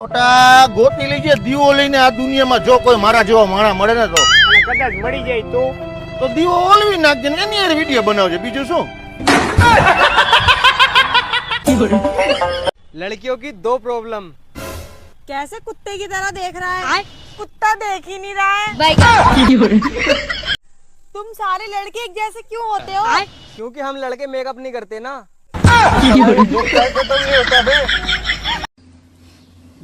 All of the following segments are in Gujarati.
મોટા ગોતી લઈ જાય દીવો લઈને આ દુનિયામાં જો કોઈ મારા જેવો માણા મળે ને તો અને કદાચ મળી જાય તો દીવો ઓલવી નાખજે ને એની યાર વિડિયો બનાવજે બીજું શું। लड़कियों की दो प्रॉब्लम। कैसे कुत्ते की तरह देख रहा है? कुत्ता देख ही नहीं रहा है। तुम सारे लड़के एक जैसे क्यों होते हो? क्योंकि हम लड़के मेकअप नहीं करते ना।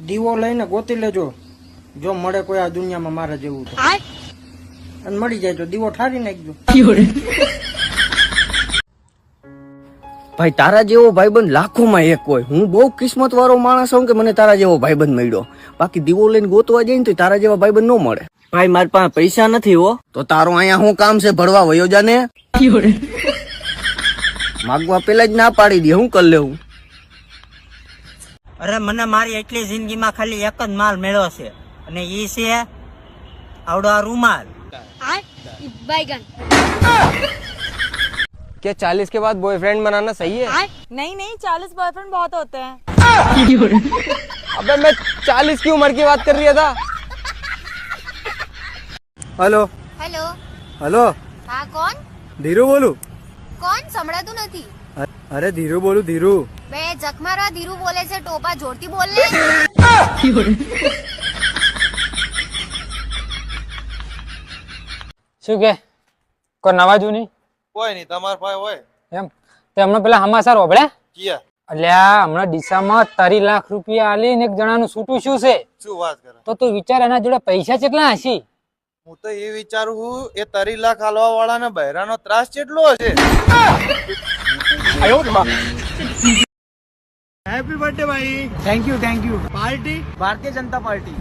દીવો લઈને ગોતી લેજો જો મળે કોઈ આ દુનિયામાં મારા જેવું તો અને મળી જાય તો દીવો ઠારી નાખજો। ભાઈ તારા જેવો ભાઈબંધ લાખોમાં એક હોય। હું બહુ કિસ્મત વાળો માણસ છું કે મને તારા જેવો ભાઈબંધ મળ્યો। બાકી દીવો લઈને ગોતવા જાય ને તો તારા જેવા ભાઈબંધ ન મળે। ભાઈ મારી પાસે પૈસા નથી હો। તો તારો અહીંયા શું કામ છે? ભરવા વયો જાને। માગવા પેલા જ ના પાડી દે, હું કરી લેવું? અરે મને મારી એટલી જિંદગીમાં ખાલી એક જ માલ મળ્યો છે અને ઈ છે આવડો આ રૂમાલ। क्या 40 के बाद बॉयफ्रेंड बनाना सही है? नहीं नहीं 40 बॉयफ्रेंड बहुत होते हैं। अबे मैं 40 की उम्र की बात कर रहा था। हेलो હેલો हेलो હા કોણ धीरू बोलू। કોણ સંભળાતું નથી। अरे धीरू बोलू धीरू। બે જખમારા ધીરુ બોલે છે ટોપા જોરથી બોલ ને। શું કે કોઈ નવા જૂની કોઈ નહીં તમાર પાસે હોય એમ તે હમણાં પેલા હમાસર હોબળે કિયા અલ્યા હમણાં ડીસામાં 30 લાખ રૂપિયા આલી ને એક જણાનું છૂટું શું છે શું વાત કરે તો તું વિચાર એના જોડે પૈસા કેટલા હશે। હું તો એ વિચારું છું એ 30 લાખ હાલવા વાળાને બહેરાનો ત્રાસ કેટલો હશે। હેપી બર્થડે ભાઈ। Thank you party Bharatiya Janata party.